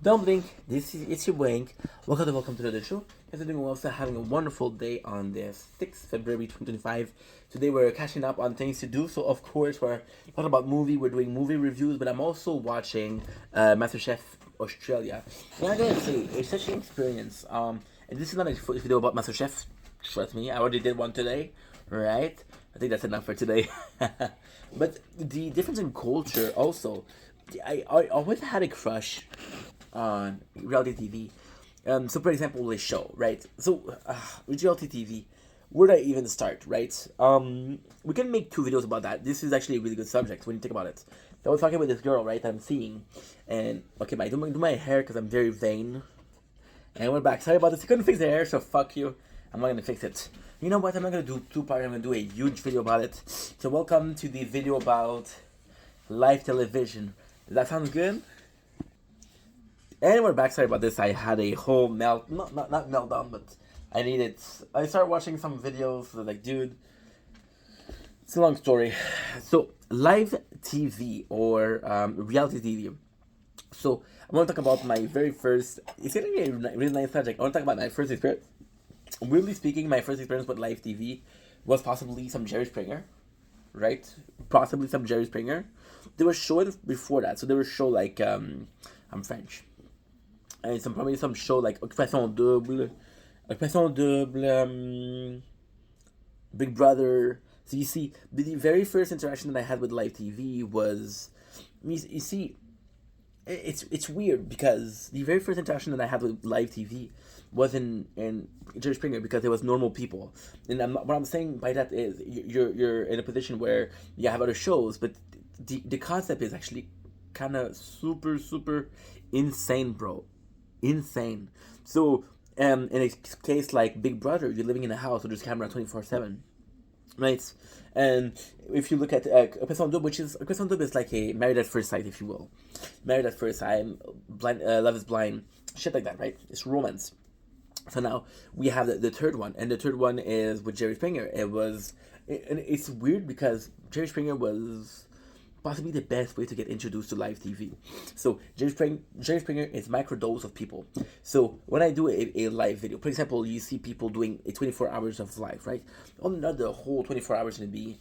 Don't blink. This is it's your blink. Welcome to the show. As you're doing well, also having a wonderful day on the 6th February 2025. Today we're catching up on things to do. So of course we're talking about movie. We're doing movie reviews, but I'm also watching MasterChef Australia. And I gotta say, it's such an experience. And this is not a video about MasterChef. Trust me, I already did one today. Right? I think that's enough for today. But the difference in culture also. I always had a crush on reality TV. So, for example, a show, right? So, with reality TV, where do I even start, right? We can make two videos about that. This is actually a really good subject when you think about it. So I was talking with this girl, right? I'm seeing, and okay, I do my hair because I'm very vain. And I went back. Sorry about this. I couldn't fix the hair, so fuck you. I'm not gonna fix it. You know what? I'm not gonna do two parts. I'm gonna do a huge video about it. So welcome to the video about live television. Does that sound good? And we're back. Sorry about this. I had a whole not meltdown, but I started watching some videos. Like, dude, it's a long story. So live TV or reality TV. So I want to talk about my very first. It's gonna be a really nice subject. I want to talk about my first experience. Weirdly speaking, my first experience with live TV was possibly some Jerry Springer, right? Possibly some Jerry Springer. There were shows before that, so there were show like I'm French, and probably some show like Occupation Double, Big Brother. So you see, the very first interaction that I had with live TV was, you see, it's weird because the very first interaction that I had with live TV was in Jerry Springer because it was normal people, and what I'm saying by that is you're in a position where you have other shows, but the concept is actually kind of super insane, bro, insane. So in a case like Big Brother, you're living in a house, so there's camera 24/7. Right, and if you look at Occupation Double, Occupation Double is like a Married at First Sight, if you will, Married at First Sight, blind, Love is Blind, shit like that, right? It's romance. So now we have the third one, and the third one is with Jerry Springer. And it's weird because Jerry Springer was possibly the best way to get introduced to live TV. So Jerry Springer is microdose of people. So when I do a live video, for example, you see people doing a 24 hours of live, right? Well, not the whole 24 hours going to be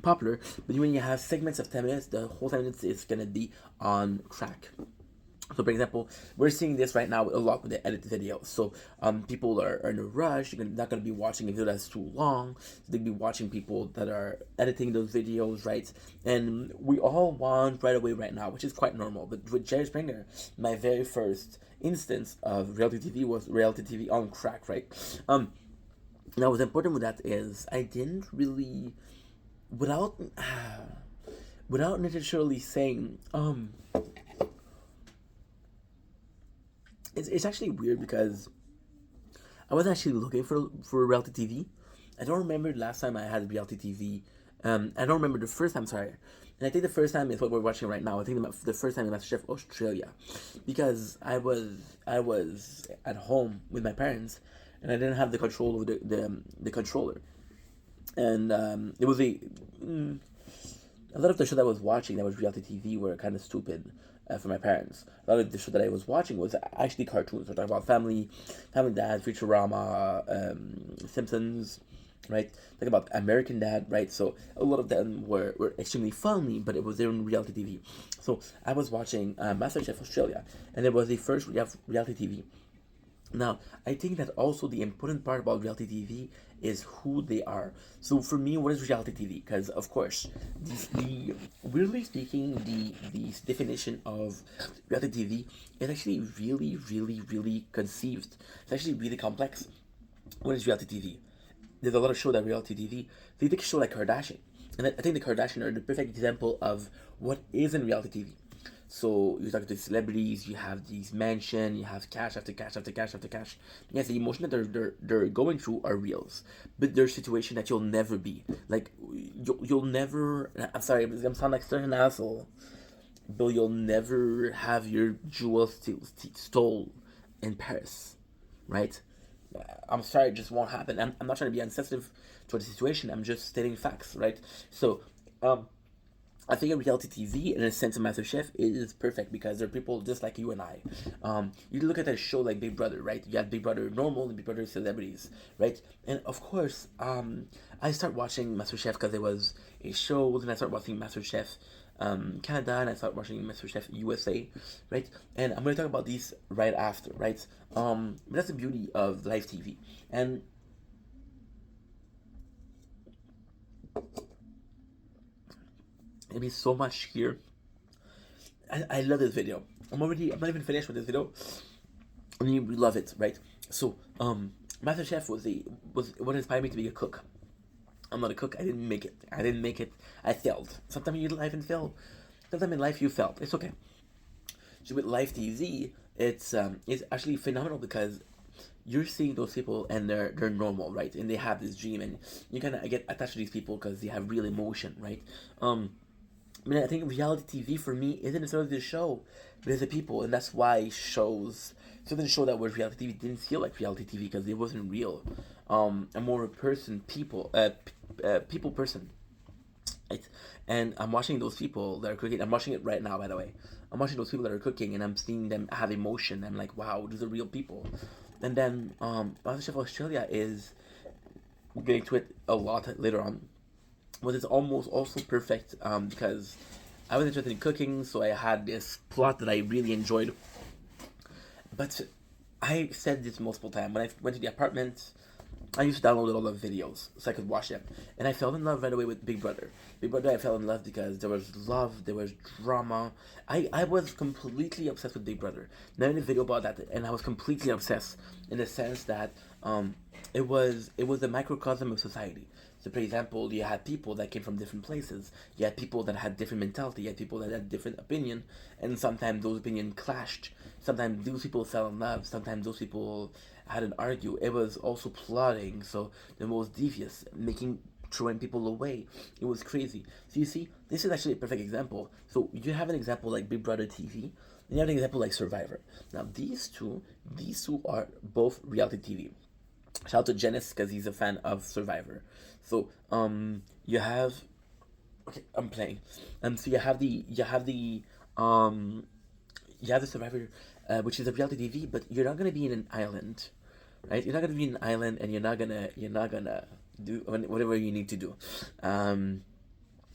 popular, but when you have segments of 10 minutes, the whole 10 minutes is going to be on track. So, for example, we're seeing this right now a lot with the edit videos. So, people are in a rush. You're not going to be watching a video that's too long. So they'll be watching people that are editing those videos, right? And we all want right away right now, which is quite normal. But with Jerry Springer, my very first instance of reality TV was reality TV on crack, right? Now, what's important with that is I didn't really, without necessarily saying, it's actually weird because I wasn't actually looking for reality TV. I don't remember the last time I had reality TV. I don't remember the first time. Sorry, and I think the first time is what we're watching right now. I think the first time in MasterChef Australia, because I was at home with my parents, and I didn't have the control over the controller, and it was a lot of the show that I was watching that was reality TV were kind of stupid for my parents. A lot of the show that I was watching was actually cartoons. We're talking about Family Dad, Futurama, Simpsons, right? Talking about American Dad, right? So a lot of them were extremely funny, but it was their own reality TV. So I was watching MasterChef Australia, and it was the first reality TV. Now, I think that also the important part about reality TV is who they are. So for me, what is reality TV? Because of course, weirdly speaking, the definition of reality TV is actually really conceived. It's actually really complex. What is reality TV? There's a lot of shows that reality TV. So you take a show like Kardashian, and I think the Kardashian are the perfect example of what is in reality TV. So you're talking to celebrities, you have these mansion, you have cash after cash after cash after cash. Yes, the emotion that they're going through are reals, but there's situation that you'll never be. Like you'll never. I'm sorry, I'm gonna sound like such an asshole, but you'll never have your jewels stole in Paris, right? I'm sorry, it just won't happen. I'm not trying to be insensitive toward the situation. I'm just stating facts, right? So, I think reality TV, in a sense, of MasterChef is perfect because they're people just like you and I. You look at a show like Big Brother, right? You have Big Brother Normal and Big Brother Celebrities, right? And of course, I start watching MasterChef because it was a show. Then I start watching MasterChef Canada, and I start watching MasterChef USA, right? And I'm gonna talk about these right after, right? But that's the beauty of live TV, and it'd be so much here. I love this video. I'm not even finished with this video. I mean, we love it, right? So, MasterChef was what inspired me to be a cook. I'm not a cook. I didn't make it. I didn't make it. I failed. Sometimes in life and fail. Sometimes in life you failed. It's okay. So with live TV, it's actually phenomenal because you're seeing those people and they're normal, right? And they have this dream, and you kind of get attached to these people because they have real emotion, right? I mean, I think reality TV for me isn't necessarily the show, but it's the people, and that's why shows, certain show that was reality TV didn't feel like reality TV because it wasn't real. I'm more a people person, right? And I'm watching those people that are cooking. I'm watching it right now, by the way. I'm watching those people that are cooking, and I'm seeing them have emotion. I'm like, wow, these are real people. And then, MasterChef Australia is getting to it a lot later on, but it's almost also perfect because I was interested in cooking, so I had this plot that I really enjoyed. But I said this multiple times. When I went to the apartment, I used to download all the videos so I could watch them. And I fell in love right away with Big Brother. Big Brother, I fell in love because there was love, there was drama. I was completely obsessed with Big Brother. Now, I made a video about that, and I was completely obsessed in the sense that it was a microcosm of society. So, for example, you had people that came from different places. You had people that had different mentality. You had people that had different opinion, and sometimes those opinions clashed. Sometimes those people fell in love. Sometimes those people had an argue. It was also plotting. So the most devious, making throwing people away. It was crazy. So you see, this is actually a perfect example. So you have an example like Big Brother TV, and you have an example like Survivor. Now these two are both reality TV. Shout out to Janice because he's a fan of Survivor. So you have, okay, I'm playing. So um you have the Survivor, which is a reality TV, but you're not gonna be in an island, right? You're not gonna be in an island, and you're not gonna do whatever you need to do. Um,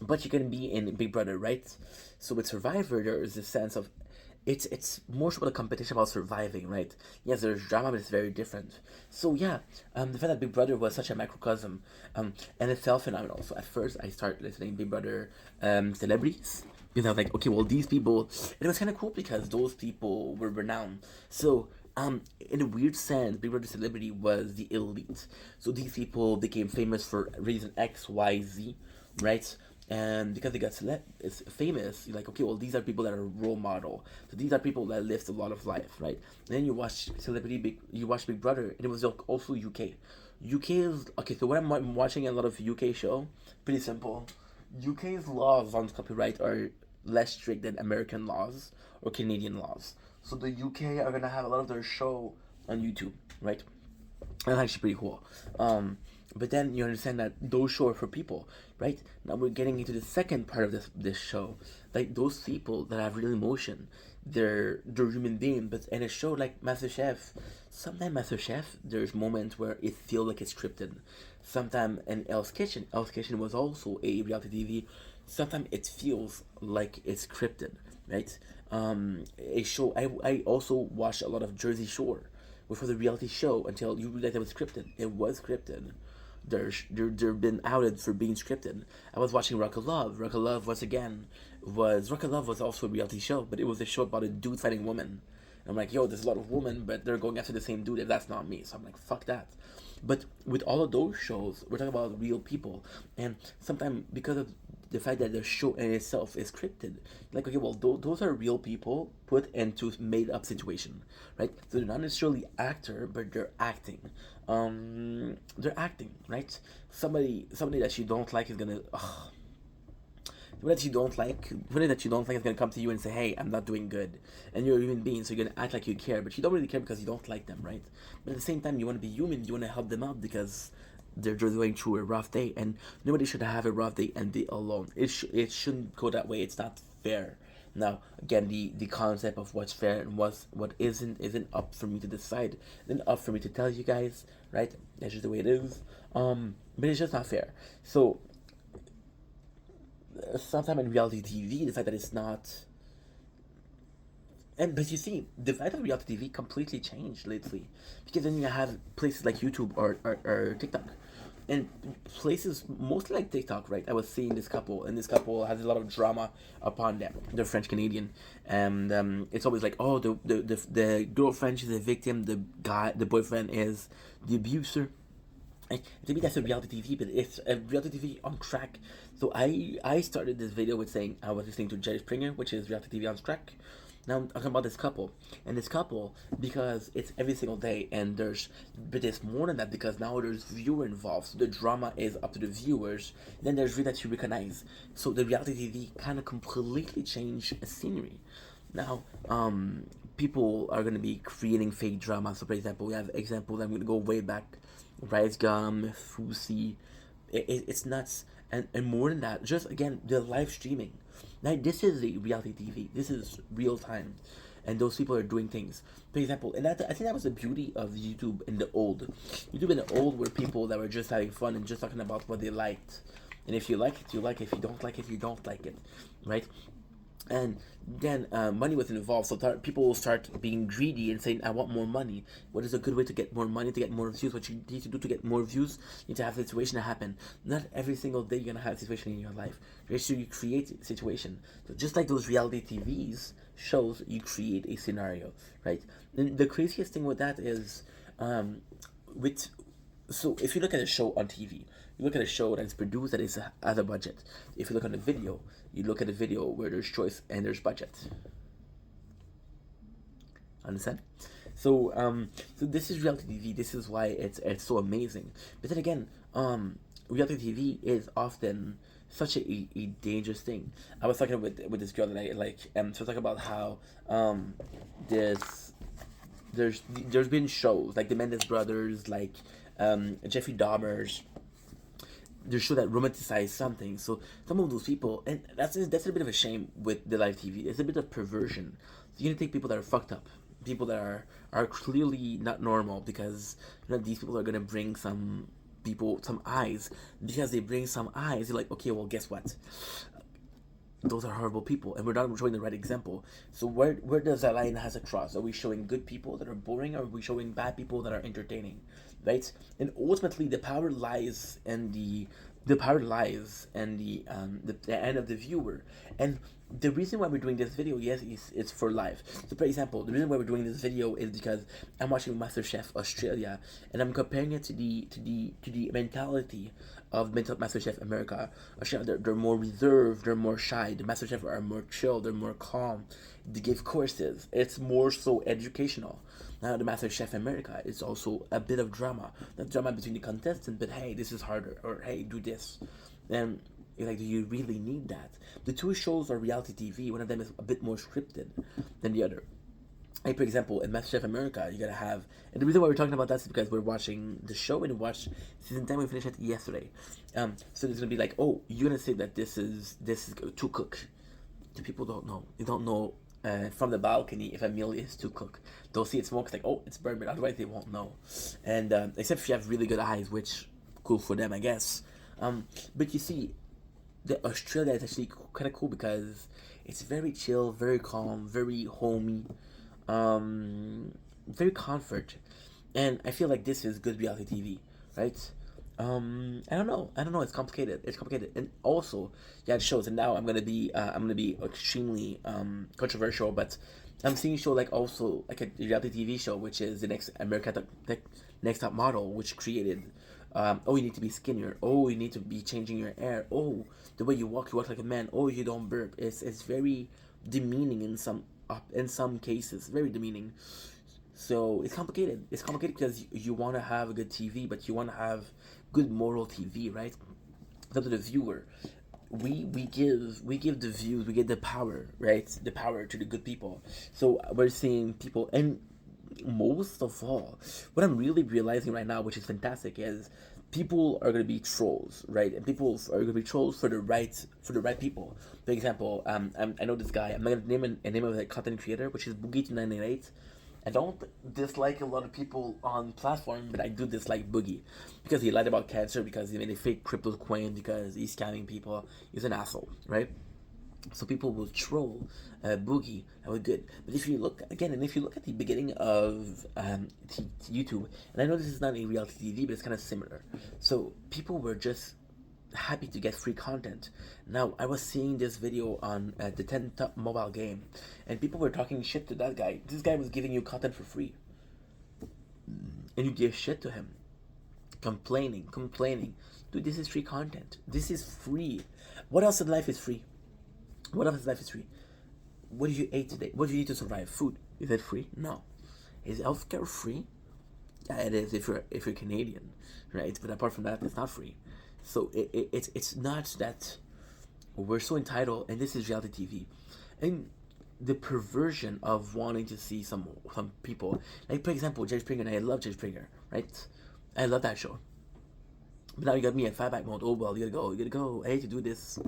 but you can be in Big Brother, right? So with Survivor, there is a sense of it's more so about a competition about surviving, right? Yes, there's drama, but it's very different. So yeah, the fact that Big Brother was such a microcosm, and it felt phenomenal. So at first, I started listening Big Brother celebrities because I was like, okay, well these people, and it was kind of cool because those people were renowned. So in a weird sense, Big Brother celebrity was the elite. So these people became famous for reason X, Y, Z, right? And because they got it's famous, you're like, okay, well, these are people that are role model. So these are people that lived a lot of life, right? And then you watch Big Brother, and it was also UK. UK is okay. So when I'm watching a lot of UK show, pretty simple. UK's laws on copyright are less strict than American laws or Canadian laws. So the UK are gonna have a lot of their show on YouTube, right? That's actually pretty cool. But then you understand that those shows are for people, right? Now we're getting into the second part of this show. Like those people that have real emotion, they're human beings. But in a show like MasterChef, sometimes MasterChef, there's moments where it feels like it's scripted. Sometimes in Hell's Kitchen was also a reality TV. Sometimes it feels like it's scripted, right? A show. I also watched a lot of Jersey Shore, which was a reality show until you realized it was scripted. It was scripted. They've been outed for being scripted. I was watching Rock of Love. Rock of Love was also a reality show, but it was a show about a dude fighting women. I'm like, yo, there's a lot of women, but they're going after the same dude, and that's not me. So I'm like, fuck that. But with all of those shows, we're talking about real people, and sometimes because of the fact that the show in itself is scripted, like, okay, well, those are real people put into made up situation, right? So they're not necessarily actor, but they're acting, right? Somebody that you don't like is gonna. Somebody that you don't like is gonna come to you and say, "Hey, I'm not doing good," and you're a human being, so you're gonna act like you care, but you don't really care because you don't like them, right? But at the same time, you want to be human. You want to help them out because they're just going through a rough day, and nobody should have a rough day and be alone. It shouldn't go that way. It's not fair. Now, again, the concept of what's fair and what isn't up for me to decide, isn't up for me to tell you guys, right? That's just the way it is. But it's just not fair. So, sometimes in reality TV, the fact that it's not, and but you see, the fact that reality TV completely changed lately, because then you have places like YouTube or TikTok, and places mostly like TikTok, right? I was seeing this couple, and this couple has a lot of drama upon them. They're French Canadian, and it's always like, oh, the girlfriend, she's a victim, the boyfriend is the abuser. And to me, that's a reality TV, but it's a reality TV on crack. So I started this video with saying I was listening to Jerry Springer, which is reality TV on crack. Now I'm talking about this couple, and this couple, because it's every single day, and but there's more than that, because now there's viewer involved, so the drama is up to the viewers. Then there's real that you recognize. So the reality TV kind of completely changed the scenery. Now, people are gonna be creating fake drama. So, for example, we have examples. I'm gonna go way back. Rice Gum, Fusi, it's nuts. And more than that, just again, the live streaming. Now, this is a reality TV. This is real time. And those people are doing things. For example, and I think that was the beauty of YouTube in the old. YouTube in the old were people that were just having fun and just talking about what they liked. And if you like it, you like it. If you don't like it, you don't like it. Right? And then money was involved, so people will start being greedy and saying, I want more money. What is a good way to get more money, to get more views? What you need to do to get more views, you need to have a situation happen. Not every single day you're going to have a situation in your life. So you create a situation. So just like those reality TVs shows, you create a scenario, right? And the craziest thing with that is, with so if you look at a show on TV, you look at a show that is produced that has a budget. If you look on a video, you look at a video where there's choice and there's budget. Understand? So this is reality TV. This is why it's so amazing. But then again, reality TV is often such a dangerous thing. I was talking with this girl that I like, so talk about how this there's been shows like the Mendes brothers, like Jeffrey Dahmer's. They show that romanticize something. So some of those people, and that's a bit of a shame with the live TV. It's a bit of perversion. So you need to take people that are fucked up, people that are clearly not normal, because these people are gonna bring some people some eyes. Because they bring some eyes, you're like, okay, well, guess what? Those are horrible people, and we're not showing the right example. So where does that line has a cross? Are we showing good people that are boring, or are we showing bad people that are entertaining, right? And ultimately, the power lies in the power lies in the end of the viewer. And the reason why we're doing this video, yes, is it's for live. So, for example, the reason why we're doing this video is because I'm watching MasterChef Australia, and I'm comparing it to the mentality of MasterChef America. Australia, they're more reserved, they're more shy. The MasterChef are more chill, they're more calm. They give courses. It's more so educational. Now, the MasterChef America is also a bit of drama. Not drama between the contestants, but hey, this is harder, or hey, do this. And you're like, do you really need that? The two shows are reality TV. One of them is a bit more scripted than the other. Like, for example, in MasterChef America, you gotta have, and the reason why we're talking about that is because we're watching the show and we watched season 10. We finished it yesterday. So there's gonna be like, oh, you're gonna say that this is too cooked. The people don't know. They don't know from the balcony if a meal is too cooked. They'll see it smoke. It's like, oh, it's burned, but otherwise they won't know. And except if you have really good eyes, which cool for them, I guess. But you see, the Australia is actually kind of cool because it's very chill, very calm, very homey. Very comfort, and I feel like this is good reality TV, right? I don't know. It's complicated. And also, yeah, it shows. And now I'm gonna be extremely controversial, but I'm seeing a show like also like a reality TV show, which is the Next Top Model, which created. Oh, you need to be skinnier. Oh, you need to be changing your hair. Oh, the way you walk like a man. Oh, you don't burp. It's very demeaning in some cases, very demeaning. So it's complicated. It's complicated because you want to have a good TV, but you want to have good moral TV, right? It's up to the viewer. We give the views, we give the power, right? The power to the good people. So we're seeing people, and most of all, what I'm really realizing right now, which is fantastic, is people are gonna be trolls, right? And people are gonna be trolls for the right people. For example, I know this guy. I'm not gonna a name of a content creator, which is Boogie2998. I don't dislike a lot of people on platform, but I do dislike Boogie because he lied about cancer, because he made a fake crypto coin, because he's scamming people. He's an asshole, right? So people will troll Boogie, and we're good. But if you look again, and if you look at the beginning of YouTube, and I know this is not a reality TV, but it's kind of similar. So people were just happy to get free content. Now I was seeing this video on the 10 top mobile game, and people were talking shit to that guy. This guy was giving you content for free, and you give shit to him, complaining. Dude, this is free content. This is free. What else in life is free? What else in life is free? What did you eat today? What did you eat to survive? Food. Is it free? No. Is healthcare free? Yeah, it is if you're Canadian, right? But apart from that, it's not free. So it's not that we're so entitled, and this is reality TV, and the perversion of wanting to see some people, like for example Jerry Springer, and I love Jerry Springer, right? I love that show. But now you got me at fatback mode. Oh well, you gotta go. I hate to do this.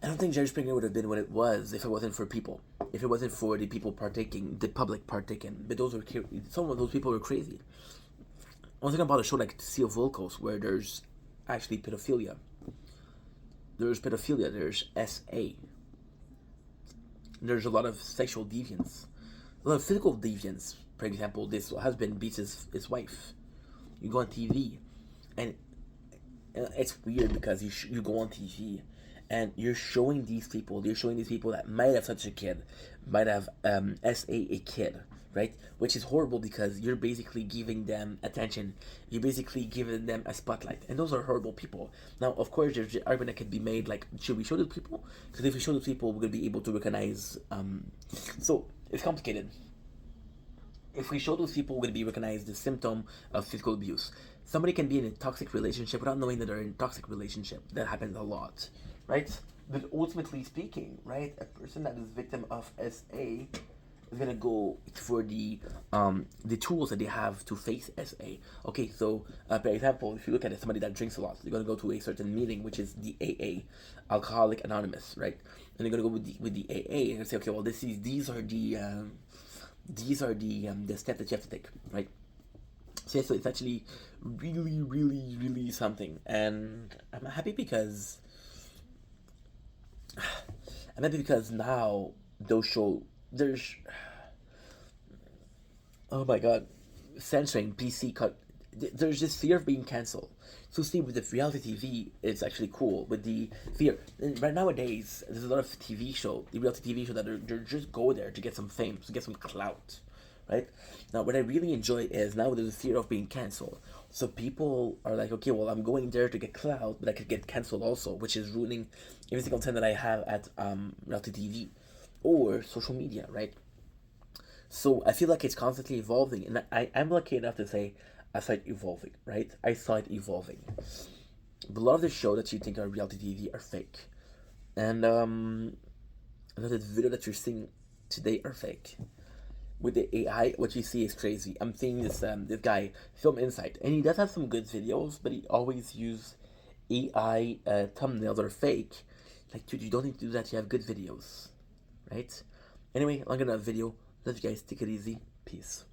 I don't think Jerry Springer would have been what it was if it wasn't for people. If it wasn't for the people partaking, the public partaking. But some of those people were crazy. I was thinking about a show like Sea of Volcos, where there's actually pedophilia. There's pedophilia. There's SA. There's a lot of sexual deviance, a lot of physical deviance. For example, this husband beats his wife. You go on TV, and it's weird because you go on TV, and you're showing these people that might have such a kid, might have a kid, right? Which is horrible because you're basically giving them attention, you're basically giving them a spotlight, and those are horrible people. Now, of course, there's the argument that could be made, like, should we show those people? Because if we show those people, we're gonna be able to recognize. So it's complicated. If we show those people, we're going to be recognized the symptom of physical abuse. Somebody can be in a toxic relationship without knowing that they're in a toxic relationship. That happens a lot, right? But ultimately speaking, right, a person that is victim of SA is gonna go for the tools that they have to face SA. Okay, so for example, if you look at it, somebody that drinks a lot, they're gonna go to a certain meeting, which is the AA, Alcoholic Anonymous, right? And they're gonna go with the AA and say, okay, well, these are the steps that you have to take, right? So yeah, so it's actually really, really, really something, and I'm happy because now those show there's oh my god, censoring PC cut. There's this fear of being cancelled. So see, with the reality TV, it's actually cool. With the fear, and right nowadays, there's a lot of the reality TV show that they're just go there to get some fame, to get some clout, right? Now, what I really enjoy is now there's a fear of being cancelled. So people are like, okay, well, I'm going there to get clout, but I could get cancelled also, which is ruining every single time that I have at reality TV or social media, right? So I feel like it's constantly evolving, and I'm lucky enough to say I saw it evolving, right? I saw it evolving. But a lot of the show that you think are reality TV are fake, and a lot of the video that you're seeing today are fake. With the AI, what you see is crazy. I'm seeing this guy, Film Insight, and he does have some good videos, but he always use AI thumbnails that are fake. Like, dude, you don't need to do that. You have good videos, right? Anyway, I'm gonna have a video. Love you guys. Take it easy. Peace.